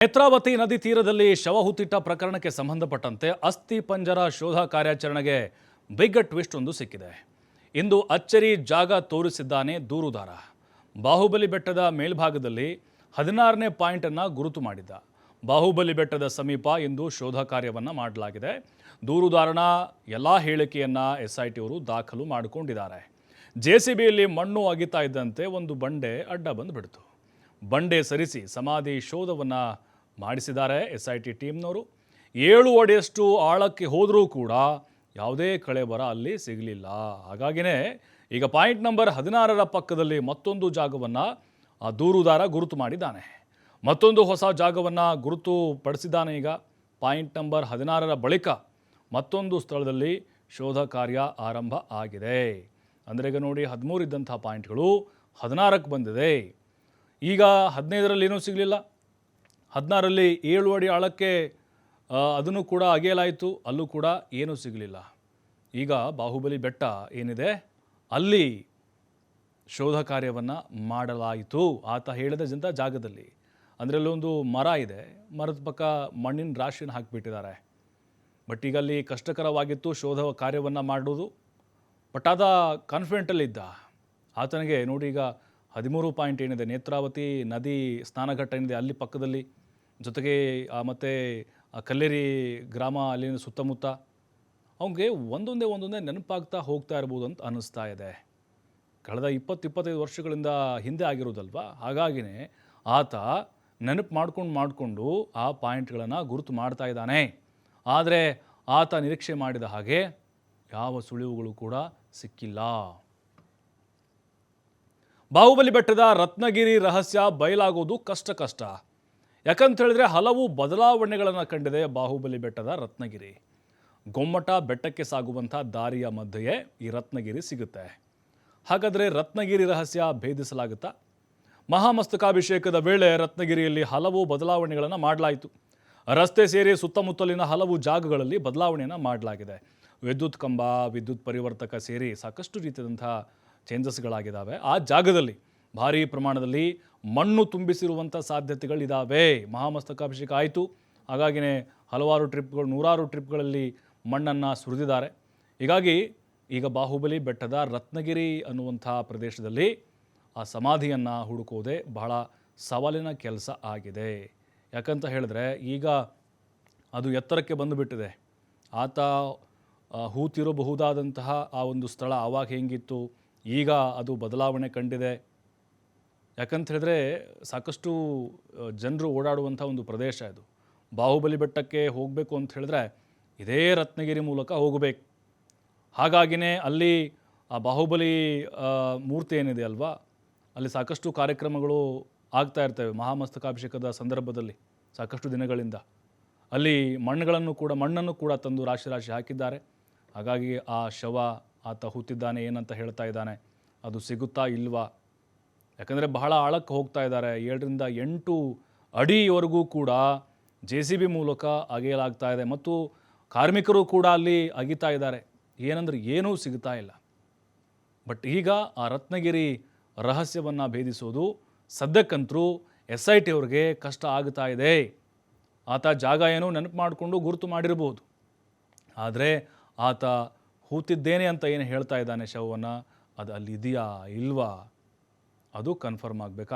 ನೇತ್ರಾವತಿ ನದಿ ತೀರದಲ್ಲಿ ಶವ ಹೂತಿಟ್ಟ ಪ್ರಕರಣಕ್ಕೆ ಸಂಬಂಧಪಟ್ಟಂತೆ ಅಸ್ಥಿ ಪಂಜರ ಶೋಧ ಕಾರ್ಯಾಚರಣೆಗೆ ಬಿಗ್ ಟ್ವಿಸ್ಟ್ ಒಂದು ಸಿಕ್ಕಿದೆ. ಇಂದು ಅಚ್ಚರಿ ಜಾಗ ತೋರಿಸಿದ್ದಾನೆ ದೂರುದಾರ. ಬಾಹುಬಲಿ ಬೆಟ್ಟದ ಮೇಲ್ಭಾಗದಲ್ಲಿ 16ನೇ ಪಾಯಿಂಟ್ ಅನ್ನು ಗುರುತು ಮಾಡಿದ್ದ. ಬಾಹುಬಲಿ ಬೆಟ್ಟದ ಸಮೀಪ ಇಂದು ಶೋಧ ಕಾರ್ಯವನ್ನು ಮಾಡಲಾಗಿದೆ. ದೂರುದಾರನ ಎಲ್ಲ ಹೇಳಿಕೆಯನ್ನ SIT ಅವರು ದಾಖಲು ಮಾಡಿಕೊಂಡಿದ್ದಾರೆ. JCBಯಲ್ಲಿ ಮಣ್ಣು ಅಗಿತಾ ಇದ್ದಂತೆ ಒಂದು ಬಂಡೆ ಅಡ್ಡ ಬಂದು ಬಿಡ್ತು. ಬಂಡೆ ಸರಿಸಿ ಸಮಾಧಿ ಶೋಧವನ್ನು ಮಾಡಿಸಿದ್ದಾರೆ SIT ಟೀಮ್ನವರು. 7 ಅಡಿಯಷ್ಟು ಆಳಕ್ಕೆ ಹೋದರೂ ಕೂಡ ಯಾವುದೇ ಕಳೆಬರ ಅಲ್ಲಿ ಸಿಗಲಿಲ್ಲ. ಹಾಗಾಗಿನೇ ಈಗ ಪಾಯಿಂಟ್ ನಂಬರ್ 16ರ ಪಕ್ಕದಲ್ಲಿ ಮತ್ತೊಂದು ಜಾಗವನ್ನು ಆ ದೂರುದಾರ ಗುರುತು ಮಾಡಿದ್ದಾನೆ. ಮತ್ತೊಂದು ಹೊಸ ಜಾಗವನ್ನು ಗುರುತು ಪಡಿಸಿದ್ದಾನೆ. ಈಗ ಪಾಯಿಂಟ್ ನಂಬರ್ 16ರ ಬಳಿಕ ಮತ್ತೊಂದು ಸ್ಥಳದಲ್ಲಿ ಶೋಧ ಕಾರ್ಯ ಆರಂಭ ಆಗಿದೆ. ಅಂದರೆ ಈಗ ನೋಡಿ, 13 ಇದ್ದಂಥ ಪಾಯಿಂಟ್ಗಳು 16ಕ್ಕೆ ಬಂದಿದೆ. ಈಗ 15ರಲ್ಲಿ ಏನೂ ಸಿಗಲಿಲ್ಲ. 16ರಲ್ಲಿ 7 ಅಡಿ ಆಳಕ್ಕೆ ಅದನ್ನು ಕೂಡ ಅಗೆಯಲಾಯಿತು, ಅಲ್ಲೂ ಕೂಡ ಏನೂ ಸಿಗಲಿಲ್ಲ. ಈಗ ಬಾಹುಬಲಿ ಬೆಟ್ಟ ಏನಿದೆ ಅಲ್ಲಿ ಶೋಧ ಕಾರ್ಯವನ್ನು ಮಾಡಲಾಯಿತು. ಆತ ಹೇಳಿದಂಥ ಜಾಗದಲ್ಲಿ ಅಂದರೆ ಅಲ್ಲೊಂದು ಮರ ಇದೆ, ಮರದ ಪಕ್ಕ ಮಣ್ಣಿನ ರಾಶಿಯನ್ನು ಹಾಕಿಬಿಟ್ಟಿದ್ದಾರೆ. ಬಟ್ ಈಗ ಅಲ್ಲಿ ಕಷ್ಟಕರವಾಗಿತ್ತು ಶೋಧ ಕಾರ್ಯವನ್ನು ಮಾಡೋದು. ಬಟ್ ಆತ ಕಾನ್ಫಿಡೆಂಟಲ್ಲಿದ್ದ. ಆತನಿಗೆ ನೋಡಿ, ಈಗ 13 ಪಾಯಿಂಟ್ ಏನಿದೆ, ನೇತ್ರಾವತಿ ನದಿ ಸ್ನಾನಘಟ್ಟ ಏನಿದೆ ಅಲ್ಲಿ ಪಕ್ಕದಲ್ಲಿ, ಜೊತೆಗೆ ಮತ್ತು ಕಲ್ಲೇರಿ ಗ್ರಾಮ ಅಲ್ಲಿನ ಸುತ್ತಮುತ್ತ ಅವನಿಗೆ ಒಂದೊಂದೇ ನೆನಪಾಗ್ತಾ ಹೋಗ್ತಾ ಇರ್ಬೋದು ಅಂತ ಅನ್ನಿಸ್ತಾ ಇದೆ. ಕಳೆದ 20-25 ವರ್ಷಗಳಿಂದ ಹಿಂದೆ ಆಗಿರೋದಲ್ವ. ಹಾಗಾಗಿನೇ ಆತ ನೆನಪು ಮಾಡಿಕೊಂಡು ಆ ಪಾಯಿಂಟ್ಗಳನ್ನು ಗುರುತು ಮಾಡ್ತಾ ಇದ್ದಾನೆ. ಆದರೆ ಆತ ನಿರೀಕ್ಷೆ ಮಾಡಿದ ಹಾಗೆ ಯಾವ ಸುಳಿವುಗಳು ಕೂಡ ಸಿಕ್ಕಿಲ್ಲ. ಬಾಹುಬಲಿ ಬೆಟ್ಟದ ರತ್ನಗಿರಿ ರಹಸ್ಯ ಬಯಲಾಗೋದು ಕಷ್ಟ. ಯಾಕಂತ ಹೇಳಿದ್ರೆ ಹಲವು ಬದಲಾವಣೆಗಳನ್ನು ಕಂಡಿದೆ ಬಾಹುಬಲಿ ಬೆಟ್ಟದ ರತ್ನಗಿರಿ. ಗೊಮ್ಮಟ ಬೆಟ್ಟಕ್ಕೆ ಸಾಗುವಂಥ ದಾರಿಯ ಮಧ್ಯೆಯೇ ಈ ರತ್ನಗಿರಿ ಸಿಗುತ್ತೆ. ಹಾಗಾದರೆ ರತ್ನಗಿರಿ ರಹಸ್ಯ ಭೇದಿಸಲಾಗುತ್ತಾ? ಮಹಾಮಸ್ತಕಾಭಿಷೇಕದ ವೇಳೆ ರತ್ನಗಿರಿಯಲ್ಲಿ ಹಲವು ಬದಲಾವಣೆಗಳನ್ನು ಮಾಡಲಾಯಿತು. ರಸ್ತೆ ಸೇರಿ ಸುತ್ತಮುತ್ತಲಿನ ಹಲವು ಜಾಗಗಳಲ್ಲಿ ಬದಲಾವಣೆಯನ್ನು ಮಾಡಲಾಗಿದೆ. ವಿದ್ಯುತ್ ಕಂಬ, ವಿದ್ಯುತ್ ಪರಿವರ್ತಕ ಸೇರಿ ಸಾಕಷ್ಟು ರೀತಿಯಾದಂಥ ಚೇಂಜಸ್ಗಳಾಗಿದ್ದಾವೆ. ಆ ಜಾಗದಲ್ಲಿ ಭಾರೀ ಪ್ರಮಾಣದಲ್ಲಿ ಮಣ್ಣು ತುಂಬಿಸಿರುವಂಥ ಸಾಧ್ಯತೆಗಳಿದ್ದಾವೆ. ಮಹಾಮಸ್ತಕಾಭಿಷೇಕ ಆಯಿತು, ಹಾಗಾಗಿನೇ ಹಲವಾರು ಟ್ರಿಪ್ಗಳು, 100 ಟ್ರಿಪ್ಗಳಲ್ಲಿ ಮಣ್ಣನ್ನು ಸುರಿದಿದ್ದಾರೆ. ಹೀಗಾಗಿ ಈಗ ಬಾಹುಬಲಿ ಬೆಟ್ಟದ ರತ್ನಗಿರಿ ಅನ್ನುವಂಥ ಪ್ರದೇಶದಲ್ಲಿ ಆ ಸಮಾಧಿಯನ್ನು ಹುಡುಕೋದೇ ಬಹಳ ಸವಾಲಿನ ಕೆಲಸ ಆಗಿದೆ. ಯಾಕಂತ ಹೇಳಿದ್ರೆ ಈಗ ಅದು ಎತ್ತರಕ್ಕೆ ಬಂದುಬಿಟ್ಟಿದೆ. ಆತ ಹೂತಿರಬಹುದಾದಂತಹ ಆ ಒಂದು ಸ್ಥಳ ಆವಾಗ ಹೆಂಗಿತ್ತು, ಈಗ ಅದು ಬದಲಾವಣೆ ಕಂಡಿದೆ. ಯಾಕಂತ ಹೇಳಿದ್ರೆ ಸಾಕಷ್ಟು ಜನರು ಓಡಾಡುವಂಥ ಒಂದು ಪ್ರದೇಶ ಇದು. ಬಾಹುಬಲಿ ಬೆಟ್ಟಕ್ಕೆ ಹೋಗಬೇಕು ಅಂತ ಹೇಳಿದ್ರೆ ಇದೇ ರತ್ನಗಿರಿ ಮೂಲಕ ಹೋಗಬೇಕು. ಹಾಗಾಗಿನೇ ಅಲ್ಲಿ ಆ ಬಾಹುಬಲಿ ಮೂರ್ತಿ ಏನಿದೆ ಅಲ್ವಾ, ಅಲ್ಲಿ ಸಾಕಷ್ಟು ಕಾರ್ಯಕ್ರಮಗಳು ಆಗ್ತಾ ಇರ್ತವೆ. ಮಹಾಮಸ್ತಕಾಭಿಷೇಕದ ಸಂದರ್ಭದಲ್ಲಿ ಸಾಕಷ್ಟು ದಿನಗಳಿಂದ ಅಲ್ಲಿ ಮಣ್ಣನ್ನು ಕೂಡ ತಂದು ರಾಶಿ ಹಾಕಿದ್ದಾರೆ. ಹಾಗಾಗಿ ಆ ಶವ ಆತ ಹೂತಿದ್ದಾನೆ ಏನಂತ ಹೇಳ್ತಾ ಇದ್ದಾನೆ, ಅದು ಸಿಗುತ್ತಾ ಇಲ್ವಾ? ಯಾಕಂದರೆ ಬಹಳ ಆಳಕ್ಕೆ ಹೋಗ್ತಾ ಇದ್ದಾರೆ. 7ರಿಂದ 8 ಅಡಿವರೆಗೂ ಕೂಡ JCB ಮೂಲಕ ಅಗೆಯಲಾಗ್ತಾ ಇದೆ ಮತ್ತು ಕಾರ್ಮಿಕರು ಕೂಡ ಅಲ್ಲಿ ಅಗಿತಾ ಇದ್ದಾರೆ. ಏನಂದ್ರೆ ಏನೂ ಸಿಗ್ತಾ ಇಲ್ಲ. ಬಟ್ ಈಗ ಆ ರತ್ನಗಿರಿ ರಹಸ್ಯವನ್ನು ಭೇದಿಸೋದು ಸದ್ಯಕ್ಕಂತರೂ SIT ಅವ್ರಿಗೆ ಕಷ್ಟ ಆಗ್ತಾ ಇದೆ. ಆತ ಜಾಗ ಏನೋ ನೆನಪು ಮಾಡಿಕೊಂಡು ಗುರುತು ಮಾಡಿರ್ಬೋದು, ಆದರೆ ಆತ ಹೂತಿದ್ದೇನೆ ಅಂತ ಏನು ಹೇಳ್ತಾ ಇದ್ದಾನೆ ಶವವನ್ನು, ಅದು ಅಲ್ಲಿ ಇದೆಯಾ ಇಲ್ವಾ, ಅದು ಕನ್ಫರ್ಮ್ ಆಗಬೇಕಾಗಿದೆ.